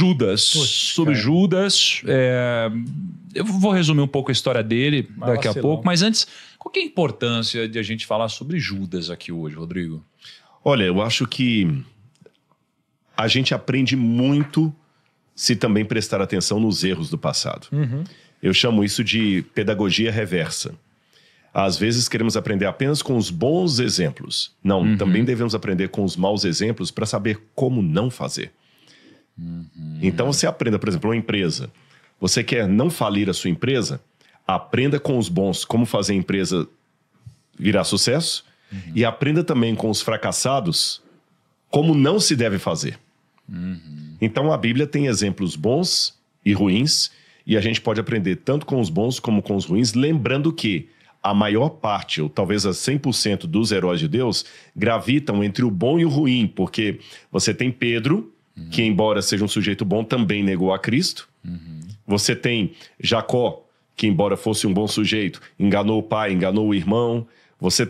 Judas. Puxa, sobre cara. Judas. Eu vou resumir um pouco a história dele daqui a vacilão. pouco. Mas antes, qual que é a importância de a gente falar sobre Judas aqui hoje, Rodrigo? Olha, eu acho que a gente aprende muito se também prestar atenção nos erros do passado. Eu chamo isso de pedagogia reversa. Às vezes queremos aprender apenas com os bons exemplos. Não, também devemos aprender com os maus exemplos para saber como não fazer. Então você aprenda, por exemplo, uma empresa. Você quer não falir a sua empresa? Aprenda com os bons como fazer a empresa virar sucesso e aprenda também com os fracassados como não se deve fazer. Então a Bíblia tem exemplos bons e ruins e a gente pode aprender tanto com os bons como com os ruins, lembrando que a maior parte, ou talvez a 100% dos heróis de Deus, gravitam entre o bom e o ruim, porque você tem Pedro, que embora seja um sujeito bom, também negou a Cristo. Você tem Jacó, que embora fosse um bom sujeito, enganou o pai, enganou o irmão. Você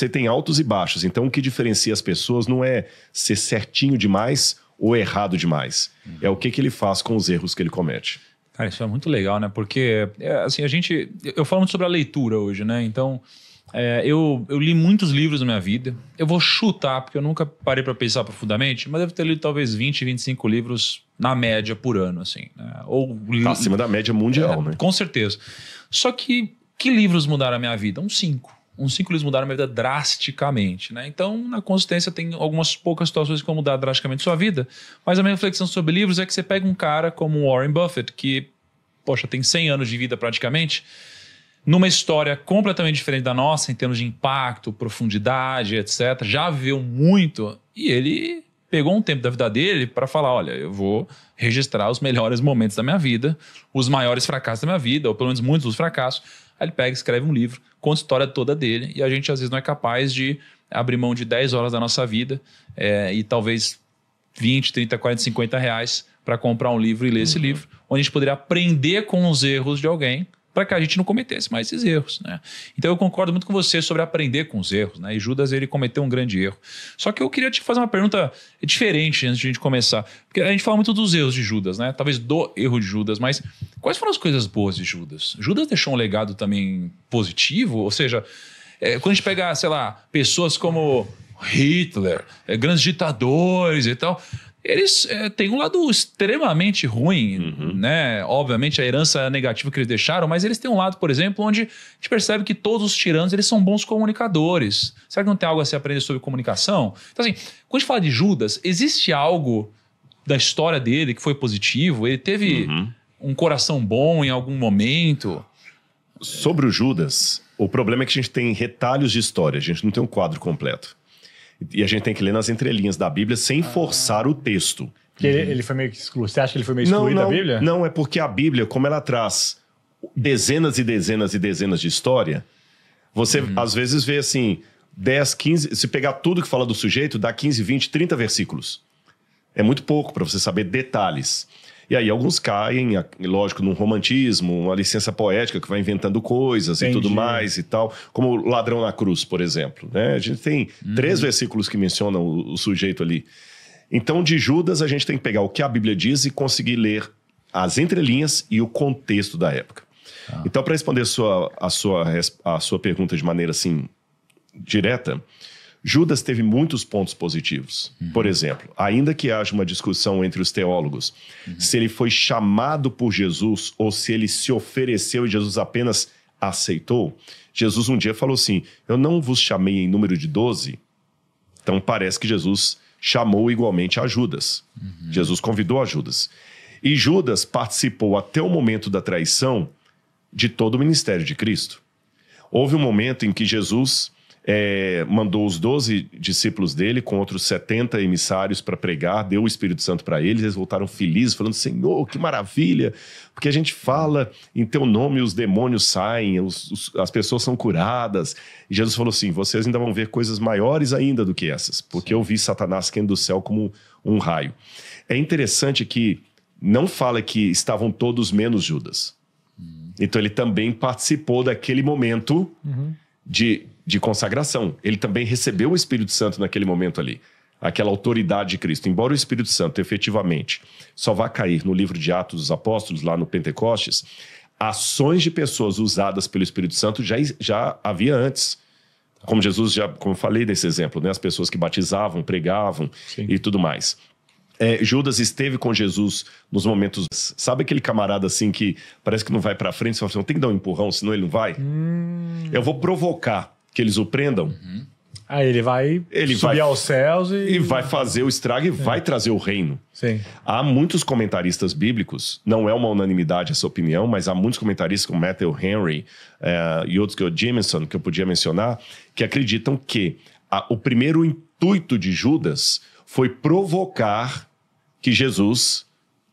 tem altos e baixos. Então o que diferencia as pessoas não é ser certinho demais ou errado demais. É o que ele faz com os erros que ele comete. Cara, isso é muito legal, né? Porque, assim, eu falo muito sobre a leitura hoje, né? Então, eu li muitos livros na minha vida. Eu vou chutar, porque eu nunca parei para pensar profundamente, mas devo ter lido talvez 20, 25 livros na média por ano, assim. Né? Acima da média mundial, né? Com certeza. Só que livros mudaram a minha vida? Uns 5 livros mudaram a minha vida drasticamente, né? Então, na consistência, tem algumas poucas situações que vão mudar drasticamente a sua vida, mas a minha reflexão sobre livros é que você pega um cara como Warren Buffett, que, poxa, tem 100 anos de vida praticamente, numa história completamente diferente da nossa, em termos de impacto, profundidade, etc. Já viveu muito e ele pegou um tempo da vida dele para falar, olha, eu vou registrar os melhores momentos da minha vida, os maiores fracassos da minha vida, ou pelo menos muitos dos fracassos. Aí ele pega, escreve um livro, conta a história toda dele e a gente às vezes não é capaz de abrir mão de 10 horas da nossa vida e talvez 20, 30, 40, 50 reais para comprar um livro e ler esse livro, onde a gente poderia aprender com os erros de alguém para que a gente não cometesse mais esses erros, né? Então eu concordo muito com você sobre aprender com os erros, né? E Judas, ele cometeu um grande erro. Só que eu queria te fazer uma pergunta diferente antes de a gente começar. Porque a gente fala muito dos erros de Judas, né? Talvez do erro de Judas, mas quais foram as coisas boas de Judas? Judas deixou um legado também positivo? Ou seja, quando a gente pega, sei lá, pessoas como Hitler, grandes ditadores e tal, eles têm um lado extremamente ruim, né? Obviamente a herança negativa que eles deixaram, mas eles têm um lado, por exemplo, onde a gente percebe que todos os tiranos, eles são bons comunicadores. Será que não tem algo a se aprender sobre comunicação? Então assim, quando a gente fala de Judas, existe algo da história dele que foi positivo? Ele teve um coração bom em algum momento? Sobre o Judas, o problema é que a gente tem retalhos de história, a gente não tem um quadro completo. E a gente tem que ler nas entrelinhas da Bíblia sem forçar o texto. Porque ele foi meio excluído. Você acha que ele foi meio excluído da Bíblia? Não, é porque a Bíblia, como ela traz dezenas e dezenas e dezenas de história, você às vezes vê assim, 10, 15... Se pegar tudo que fala do sujeito, dá 15, 20, 30 versículos. É muito pouco para você saber detalhes. E aí alguns caem, lógico, num romantismo, uma licença poética que vai inventando coisas e tudo mais e tal. Como o ladrão na cruz, por exemplo, né? A gente tem 3 versículos que mencionam o sujeito ali. Então, de Judas, a gente tem que pegar o que a Bíblia diz e conseguir ler as entrelinhas e o contexto da época. Então, para responder a sua pergunta de maneira assim, direta, Judas teve muitos pontos positivos. Por exemplo, ainda que haja uma discussão entre os teólogos se ele foi chamado por Jesus ou se ele se ofereceu e Jesus apenas aceitou, Jesus um dia falou assim, eu não vos chamei em número de 12, então parece que Jesus chamou igualmente a Judas. Jesus convidou a Judas. E Judas participou até o momento da traição de todo o ministério de Cristo. Houve um momento em que Jesus mandou os 12 discípulos dele com outros 70 emissários para pregar, deu o Espírito Santo para eles, eles voltaram felizes, falando, Senhor, que maravilha, porque a gente fala em teu nome, os demônios saem, as pessoas são curadas. E Jesus falou assim, vocês ainda vão ver coisas maiores ainda do que essas, porque eu vi Satanás caindo do céu como um raio. É interessante que não fala que estavam todos menos Judas. Então ele também participou daquele momento de consagração. Ele também recebeu o Espírito Santo naquele momento ali. aquela autoridade de Cristo. Embora o Espírito Santo, efetivamente, só vá cair no livro de Atos dos Apóstolos, lá no Pentecostes, ações de pessoas usadas pelo Espírito Santo já havia antes. Como Jesus como eu falei nesse exemplo, né? As pessoas que batizavam, pregavam e tudo mais. Judas esteve com Jesus nos momentos... Sabe aquele camarada assim que parece que não vai pra frente? Você fala assim, tem que dar um empurrão, senão ele não vai. Eu vou provocar que eles o prendam. Aí ele vai subir aos céus e vai fazer o estrago e vai trazer o reino. Sim. Há muitos comentaristas bíblicos, não é uma unanimidade essa opinião, mas há muitos comentaristas como Matthew Henry e outros que o Jameson, que eu podia mencionar, que acreditam que o primeiro intuito de Judas foi provocar que Jesus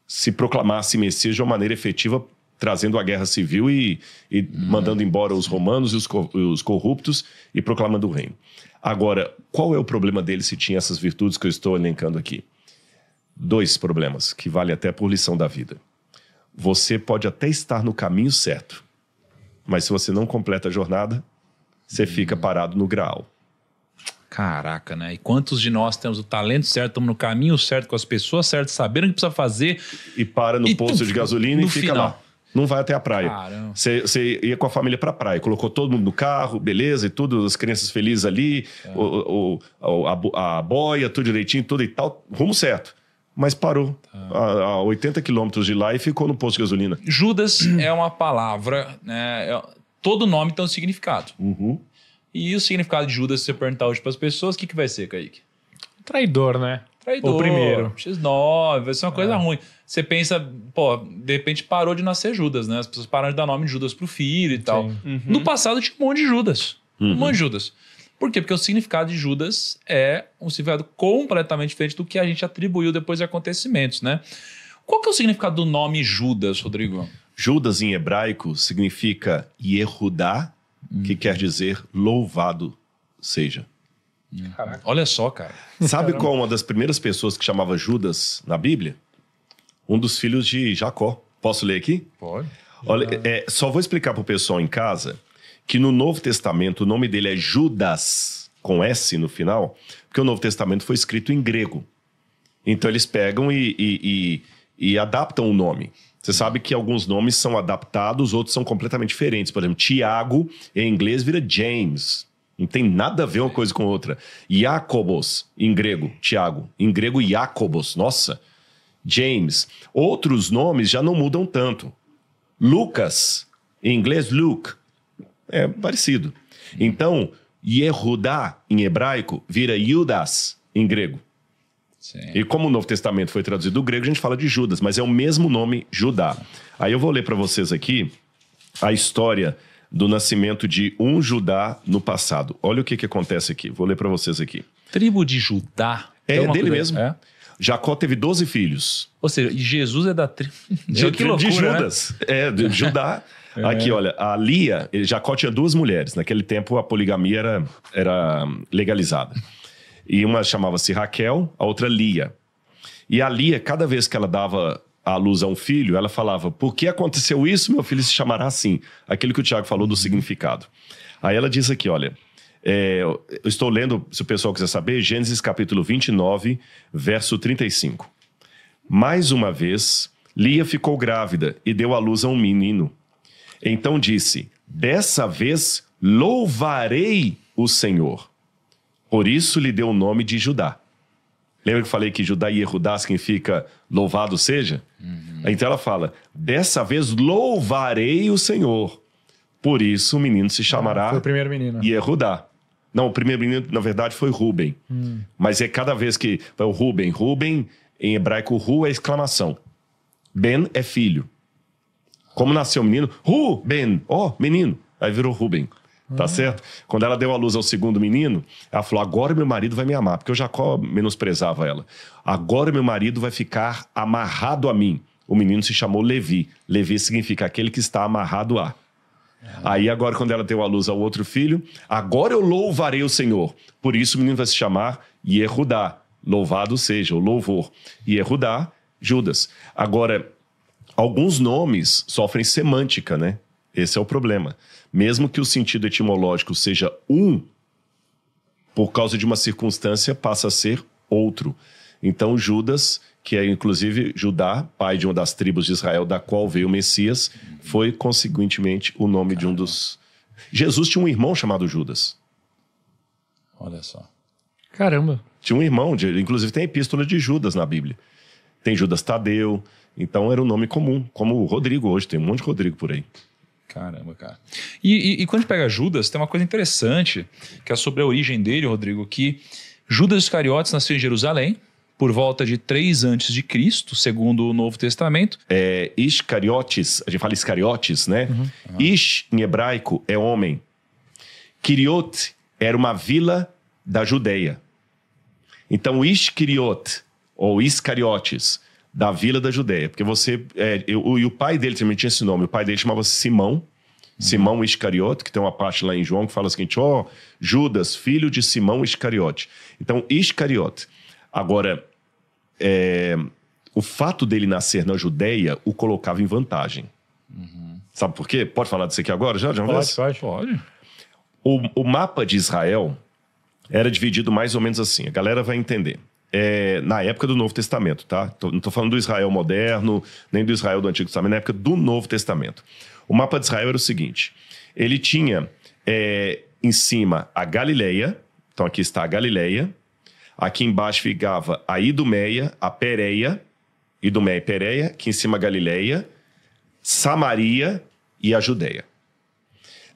se proclamasse Messias de uma maneira efetiva, trazendo a guerra civil e mandando embora os romanos e os corruptos e proclamando o reino. Agora, qual é o problema dele se tinha essas virtudes que eu estou elencando aqui? 2 problemas, que vale até por lição da vida. Você pode até estar no caminho certo, mas se você não completa a jornada, você fica parado no graal. Caraca, né? E quantos de nós temos o talento certo, estamos no caminho certo, com as pessoas certas, sabendo o que precisa fazer. E para no posto de gasolina e fica lá. Não vai até a praia. Você ia com a família pra praia, colocou todo mundo no carro, beleza, e tudo, as crianças felizes ali, a boia, tudo direitinho, tudo e tal, rumo certo. Mas parou a 80 quilômetros de lá e ficou no posto de gasolina. Judas é uma palavra, né? Todo nome tem um significado. E o significado de Judas, se você perguntar hoje para as pessoas, o que vai ser, Kaique? Traidor, né? Traidor. O primeiro. X9, vai ser uma coisa ruim. Você pensa, de repente parou de nascer Judas, né? As pessoas pararam de dar nome de Judas pro filho e tal. No passado tinha um monte de Judas. Um monte de Judas. Por quê? Porque o significado de Judas é um significado completamente diferente do que a gente atribuiu depois de acontecimentos, né? Qual que é o significado do nome Judas, Rodrigo? Judas em hebraico significa Yehudá, que quer dizer louvado seja. Caraca. Olha só, cara. Sabe qual é uma das primeiras pessoas que chamava Judas na Bíblia? Um dos filhos de Jacó. Posso ler aqui? Pode. Olha, só vou explicar para o pessoal em casa que no Novo Testamento o nome dele é Judas, com S no final, porque o Novo Testamento foi escrito em grego. Então eles pegam e adaptam o nome. Você sabe que alguns nomes são adaptados, outros são completamente diferentes. Por exemplo, Tiago, em inglês, vira James. Não tem nada a ver uma coisa com outra. Jacobos, em grego, Tiago. Em grego, Jacobos. Nossa. James. Outros nomes já não mudam tanto. Lucas, em inglês, Luke. É parecido. Então, Yehudá, em hebraico, vira Judas, em grego. Sim. E como o Novo Testamento foi traduzido do grego, a gente fala de Judas, mas é o mesmo nome, Judá. Aí eu vou ler para vocês aqui a história do nascimento de um Judá no passado. Olha o que acontece aqui. Vou ler para vocês aqui. Tribo de Judá. É dele mesmo. É? Jacó teve 12 filhos. Ou seja, Jesus é da tribo que loucura, de Judas. Né? De Judá. Aqui, olha, a Lia, Jacó tinha 2 mulheres. Naquele tempo a poligamia era legalizada. E uma chamava-se Raquel, a outra Lia. E a Lia, cada vez que ela dava à luz a um filho, ela falava, por que aconteceu isso? Meu filho se chamará assim. Aquilo que o Tiago falou do significado. Aí ela diz aqui, olha, eu estou lendo, se o pessoal quiser saber, Gênesis capítulo 29, verso 35. Mais uma vez, Lia ficou grávida e deu à luz a um menino. Então disse, dessa vez louvarei o Senhor. Por isso lhe deu o nome de Judá. Lembra que eu falei que Judá e Yehudá significa louvado seja? Então ela fala, dessa vez louvarei o Senhor. Por isso o menino se chamará... Foi o primeiro menino. Yehudá. Não, o primeiro menino, na verdade, foi Ruben. Mas é cada vez que... O Ruben, em hebraico, Ru é exclamação. Ben é filho. Como nasceu o menino? Ruben, menino. Aí virou Ruben. Tá certo? Quando ela deu à luz ao segundo menino, ela falou, agora meu marido vai me amar. Porque o Jacó menosprezava ela. Agora meu marido vai ficar amarrado a mim. O menino se chamou Levi. Levi significa aquele que está amarrado a. Aí agora quando ela deu à luz ao outro filho, agora eu louvarei o Senhor. Por isso o menino vai se chamar Yehudá. Louvado seja, o louvor. Yehudá, Judas. Agora, alguns nomes sofrem semântica, né? Esse é o problema. Mesmo que o sentido etimológico seja por causa de uma circunstância, passa a ser outro. Então Judas, que é inclusive Judá, pai de uma das tribos de Israel, da qual veio o Messias, foi consequentemente o nome de um dos... Jesus tinha um irmão chamado Judas. Olha só. Caramba. Tinha um irmão, inclusive tem a epístola de Judas na Bíblia. Tem Judas Tadeu, então era um nome comum, como o Rodrigo hoje, tem um monte de Rodrigo por aí. Caramba, cara. E quando a gente pega Judas, tem uma coisa interessante, que é sobre a origem dele, Rodrigo, que Judas Iscariotes nasceu em Jerusalém, por volta de 3 a.C., segundo o Novo Testamento. Iscariotes, a gente fala Iscariotes, né? Ish, em hebraico, é homem. Kiriot era uma vila da Judeia. Então, Iscariot, ou Iscariotes, da vila da Judeia. Porque e o pai dele também tinha esse nome. O pai dele chamava-se Simão. Simão Iscariote, que tem uma parte lá em João que fala o seguinte, Judas, filho de Simão Iscariote. Então, Iscariote. Agora, o fato dele nascer na Judeia o colocava em vantagem. Sabe por quê? Pode falar disso aqui agora? Já Pode. O mapa de Israel era dividido mais ou menos assim. A galera vai entender. Na época do Novo Testamento, tá? Não estou falando do Israel moderno, nem do Israel do Antigo Testamento, na época do Novo Testamento. O mapa de Israel era o seguinte. Ele tinha em cima a Galileia. Então aqui está a Galileia. Aqui embaixo ficava a Idumeia, a Pérea, Idumeia e Pérea, aqui em cima a Galileia, Samaria e a Judeia.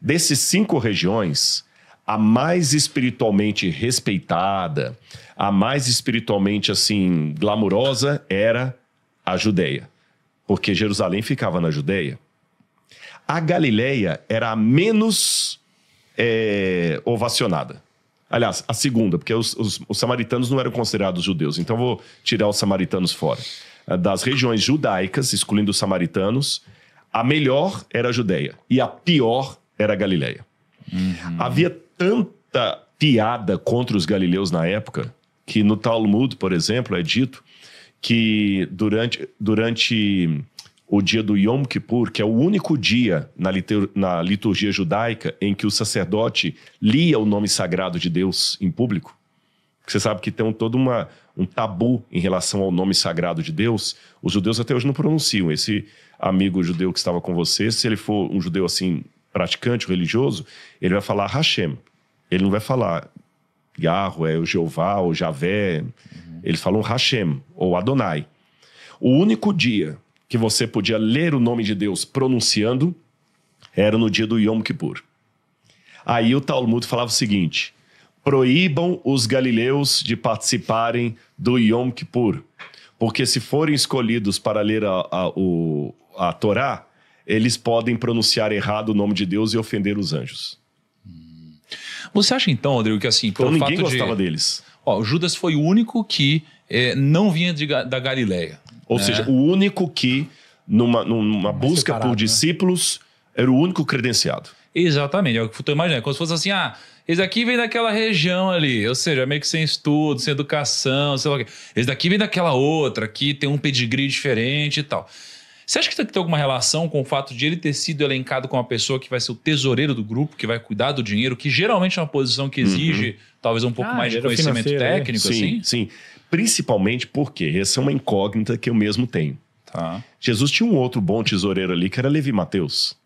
Desses 5 regiões, a mais espiritualmente respeitada, a mais espiritualmente, assim, glamurosa era a Judeia. Porque Jerusalém ficava na Judeia. A Galileia era a menos ovacionada. Aliás, a segunda, porque os samaritanos não eram considerados judeus. Então, vou tirar os samaritanos fora. Das regiões judaicas, excluindo os samaritanos, a melhor era a Judeia. E a pior era a Galileia. Havia tanta piada contra os galileus na época, que no Talmud, por exemplo, é dito que durante o dia do Yom Kippur, que é o único dia na liturgia judaica em que o sacerdote lia o nome sagrado de Deus em público. Você sabe que tem todo um tabu em relação ao nome sagrado de Deus. Os judeus até hoje não pronunciam. Esse amigo judeu que estava com você, se ele for um judeu assim, praticante, religioso, ele vai falar Hashem. Ele não vai falar Yahweh, o Jeová, ou Javé. Eles falam Hashem, ou Adonai. O único dia que você podia ler o nome de Deus pronunciando era no dia do Yom Kippur. Aí o Talmud falava o seguinte: proíbam os galileus de participarem do Yom Kippur, porque se forem escolhidos para ler a Torá, eles podem pronunciar errado o nome de Deus e ofender os anjos. Você acha então, Rodrigo, que assim... Então ninguém gostava deles. O Judas foi o único que não vinha da Galileia. Ou seja, o único que, numa busca por discípulos, era o único credenciado. Exatamente. É o que eu tô imaginando. Como se fosse assim, esse daqui vem daquela região ali. Ou seja, meio que sem estudo, sem educação, sei lá o quê. Esse daqui vem daquela outra, que tem um pedigree diferente e tal. Você acha que tem alguma relação com o fato de ele ter sido elencado como uma pessoa que vai ser o tesoureiro do grupo, que vai cuidar do dinheiro, que geralmente é uma posição que exige talvez um pouco mais de conhecimento técnico? Sim, sim. Principalmente porque essa é uma incógnita que eu mesmo tenho. Tá. Jesus tinha um outro bom tesoureiro ali, que era Levi Mateus.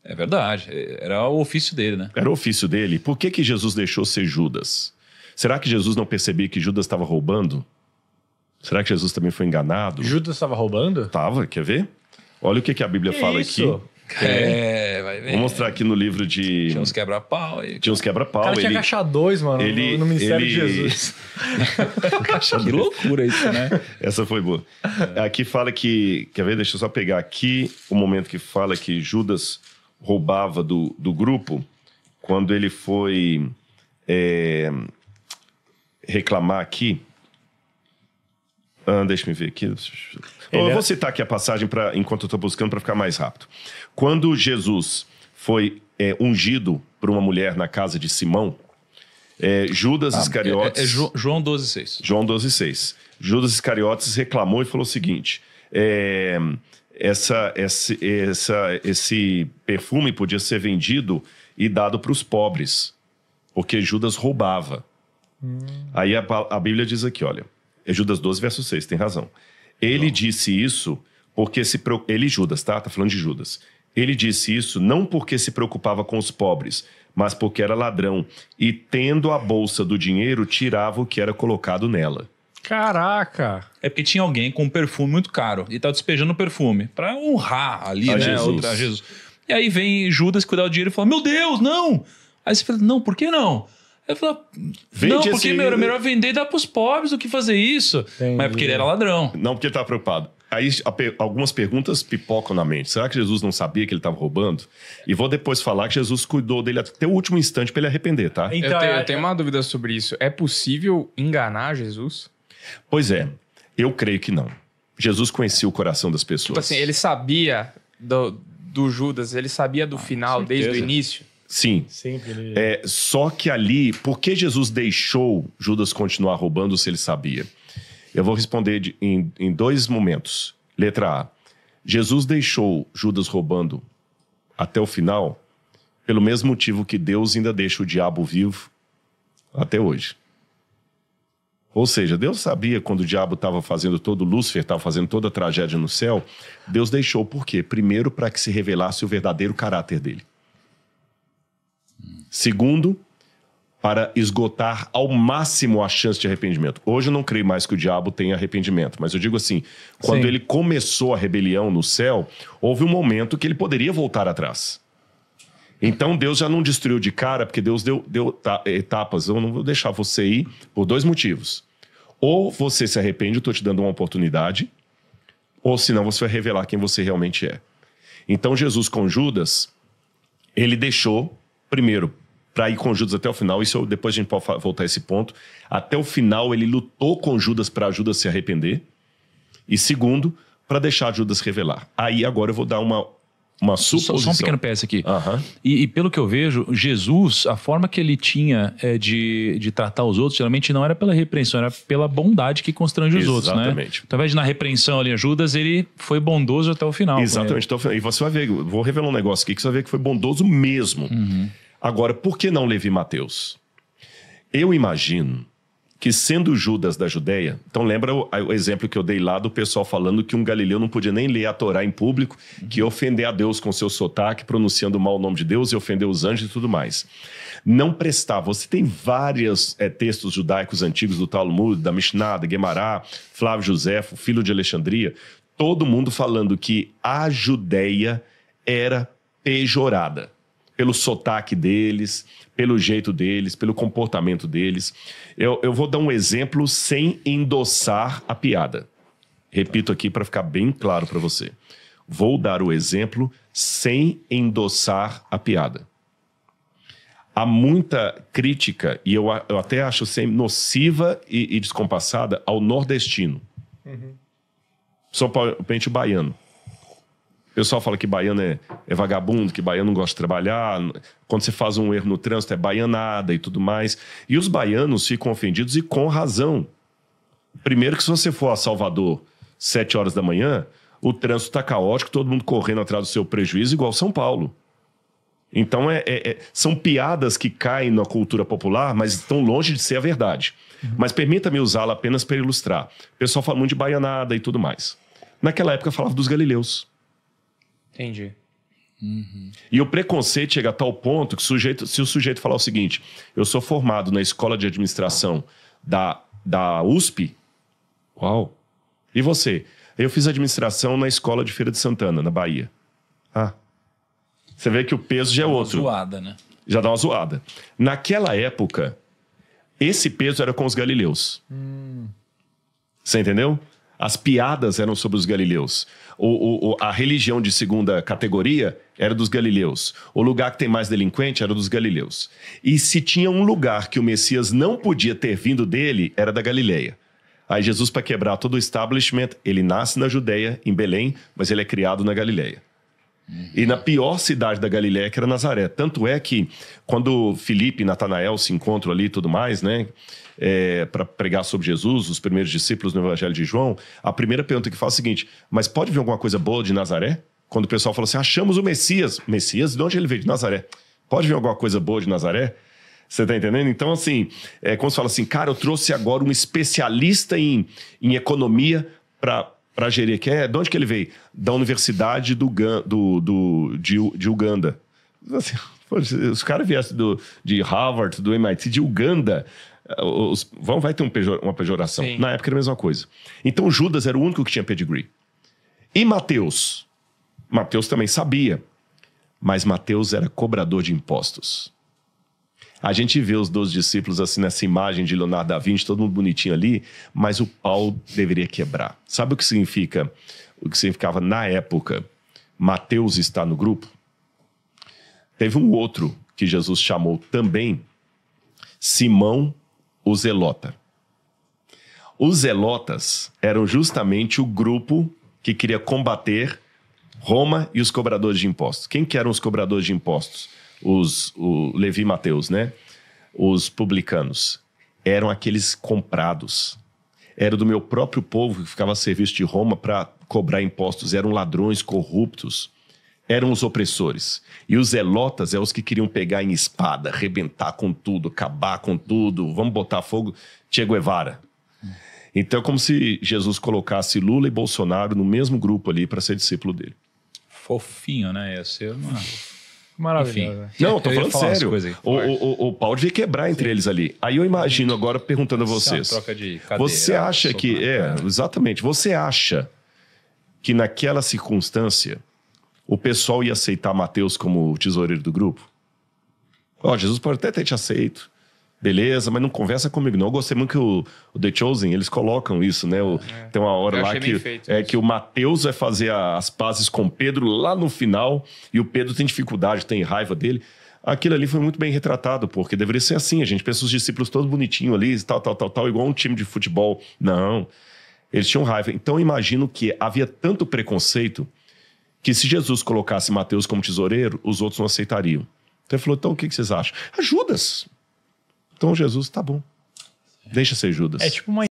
É verdade. Era o ofício dele, né? Era o ofício dele. Por que Jesus deixou ser Judas? Será que Jesus não percebia que Judas estava roubando? Será que Jesus também foi enganado? Judas estava roubando? Tava, quer ver? Olha o que a Bíblia fala aqui. Vai ver. Vou mostrar aqui no livro de... Tinha uns quebra-pau aí. Tinha uns quebra-pau. O cara tinha caixa 2, mano, no Ministério de Jesus. Que loucura isso, né? Essa foi boa. Aqui fala que... Quer ver? Deixa eu só pegar aqui o momento que fala que Judas roubava do grupo quando ele foi reclamar aqui. Deixa eu ver aqui. Eu vou citar aqui a passagem enquanto eu estou buscando para ficar mais rápido. Quando Jesus foi ungido por uma mulher na casa de Simão, Judas Iscariotes... João 12,6. João 12,6. Judas Iscariotes reclamou e falou o seguinte: esse perfume podia ser vendido e dado para os pobres, porque Judas roubava. Aí a Bíblia diz aqui, olha, é Judas 12, verso 6, tem razão. Ele disse isso porque ele, Judas, tá falando de Judas. Ele disse isso não porque se preocupava com os pobres, mas porque era ladrão e, tendo a bolsa do dinheiro, tirava o que era colocado nela. Caraca! É porque tinha alguém com um perfume muito caro e tá despejando o perfume pra honrar ali, né? Jesus. Jesus. E aí vem Judas cuidar do dinheiro e fala, meu Deus, não! Aí você fala, não, por que não? Aí fala, não, porque era melhor vender e dar pros pobres do que fazer isso. Entendi. Mas porque ele era ladrão. Não porque ele estava preocupado. Aí algumas perguntas pipocam na mente. Será que Jesus não sabia que ele estava roubando? E vou depois falar que Jesus cuidou dele até o último instante para ele arrepender, tá? Então, eu tenho uma dúvida sobre isso. É possível enganar Jesus? Pois é, eu creio que não. Jesus conhecia o coração das pessoas. Tipo assim, ele sabia do Judas, ele sabia do final, desde o início? Sim. Sempre ele... Só que ali, por que Jesus deixou Judas continuar roubando se ele sabia? Eu vou responder em dois momentos. Letra A. Jesus deixou Judas roubando até o final pelo mesmo motivo que Deus ainda deixa o diabo vivo até hoje. Ou seja, Deus sabia quando o diabo estava fazendo Lúcifer estava fazendo toda a tragédia no céu, Deus deixou por quê? Primeiro, para que se revelasse o verdadeiro caráter dele. Segundo, para esgotar ao máximo a chance de arrependimento. Hoje eu não creio mais que o diabo tenha arrependimento, mas eu digo assim, quando ele começou a rebelião no céu, houve um momento que ele poderia voltar atrás. Então Deus já não destruiu de cara, porque Deus deu etapas. Eu não vou deixar você ir por dois motivos. Ou você se arrepende, eu estou te dando uma oportunidade, ou senão você vai revelar quem você realmente é. Então Jesus com Judas, ele deixou, primeiro, para ir com Judas até o final, depois a gente pode voltar a esse ponto, até o final ele lutou com Judas para Judas se arrepender, e segundo, para deixar Judas revelar. Aí agora eu vou dar uma suposição. Só um pequeno PS aqui. Uhum. E pelo que eu vejo, Jesus, a forma que ele tinha de tratar os outros, geralmente não era pela repreensão, era pela bondade que constrange os outros, né? Exatamente. Então, ao invés de na repreensão ali, Judas, ele foi bondoso até o final. Exatamente. Então, e você vai ver, vou revelar um negócio aqui que você vai ver que foi bondoso mesmo. Uhum. Agora, por que não Levi e Mateus? Eu imagino que, sendo Judas da Judéia, então lembra o exemplo que eu dei lá do pessoal falando que um galileu não podia nem ler a Torá em público, que ia ofender a Deus com seu sotaque, pronunciando mal o nome de Deus e ofender os anjos e tudo mais. Não prestava. Você tem vários textos judaicos antigos do Talmud, da Mishnah, da Guemará, Flávio Josefo, filho de Alexandria, todo mundo falando que a Judéia era pejorada pelo sotaque deles, pelo jeito deles, pelo comportamento deles. Eu vou dar um exemplo sem endossar a piada. Repito aqui para ficar bem claro para você. Vou dar o exemplo sem endossar a piada. Há muita crítica, e eu até acho nociva e descompassada, ao nordestino. Só para o baiano. O pessoal fala que baiano é vagabundo, que baiano não gosta de trabalhar. Quando você faz um erro no trânsito é baianada e tudo mais. E os baianos ficam ofendidos e com razão. Primeiro que se você for a Salvador 7 horas da manhã, o trânsito está caótico, todo mundo correndo atrás do seu prejuízo, igual São Paulo. Então são piadas que caem na cultura popular, mas estão longe de ser a verdade. Mas permita-me usá-la apenas para ilustrar. O pessoal fala muito de baianada e tudo mais. Naquela época falava dos galileus. Entendi. E o preconceito chega a tal ponto que se o sujeito falar o seguinte: eu sou formado na escola de administração da USP. Uau! E você? Eu fiz administração na escola de Feira de Santana, na Bahia. Você vê que o peso já é outro. Zoada, né? Já dá uma zoada. Naquela época, esse peso era com os galileus. Você entendeu? As piadas eram sobre os galileus. A religião de segunda categoria era dos galileus. O lugar que tem mais delinquente era dos galileus. E se tinha um lugar que o Messias não podia ter vindo dele, era da Galileia. Aí Jesus, para quebrar todo o establishment, ele nasce na Judéia, em Belém, mas ele é criado na Galileia. E na pior cidade da Galileia, que era Nazaré. Tanto é que quando Filipe e Natanael se encontram ali e tudo mais, né, para pregar sobre Jesus, os primeiros discípulos no Evangelho de João, a primeira pergunta que fala é a seguinte: mas pode vir alguma coisa boa de Nazaré? Quando o pessoal fala assim, achamos o Messias. Messias? De onde ele veio? De Nazaré. Pode vir alguma coisa boa de Nazaré? Você tá entendendo? Então, assim, como você fala assim, cara, eu trouxe agora um especialista em economia para gerir. De onde que ele veio? Da Universidade de Uganda. Assim, os caras viessem de Harvard, do MIT, de Uganda, vai ter uma pejoração. Sim. Na época era a mesma coisa. Então, Judas era o único que tinha pedigree. E Mateus? Mateus também sabia, mas Mateus era cobrador de impostos. A gente vê os 12 discípulos assim nessa imagem de Leonardo da Vinci, todo mundo bonitinho ali, mas o pau deveria quebrar. Sabe o que significa? O que significava na época Mateus está no grupo? Teve um outro que Jesus chamou também, Simão o Zelota. Os Zelotas eram justamente o grupo que queria combater Roma e os cobradores de impostos. Quem que eram os cobradores de impostos? O Levi e Mateus, né? Os publicanos. Eram aqueles comprados. Era do meu próprio povo que ficava a serviço de Roma para cobrar impostos. Eram ladrões corruptos. Eram os opressores. E os zelotas eram os que queriam pegar em espada, arrebentar com tudo, acabar com tudo. Vamos botar fogo. Che Guevara. Então é como se Jesus colocasse Lula e Bolsonaro no mesmo grupo ali para ser discípulo dele. Fofinho, né? Ia ser uma... Maravilhoso. Enfim. Não, tô falando sério. O pau devia quebrar entre Sim. eles ali. Aí eu imagino agora perguntando a vocês. Troca de cadeira, você acha que... exatamente. Você acha que naquela circunstância o pessoal ia aceitar Mateus como o tesoureiro do grupo? Jesus pode até ter te aceito. Beleza, mas não conversa comigo não. Eu gostei muito que o The Chosen, eles colocam isso, né? Tem uma hora lá que o Mateus vai fazer as pazes com Pedro lá no final e o Pedro tem dificuldade, tem raiva dele. Aquilo ali foi muito bem retratado, porque deveria ser assim. A gente pensa os discípulos todos bonitinhos ali, tal, igual um time de futebol. Não, eles tinham raiva. Então eu imagino que havia tanto preconceito que se Jesus colocasse Mateus como tesoureiro, os outros não aceitariam. Então ele falou, então o que vocês acham? Judas. Então Jesus, tá bom. Deixa ser Judas. É tipo uma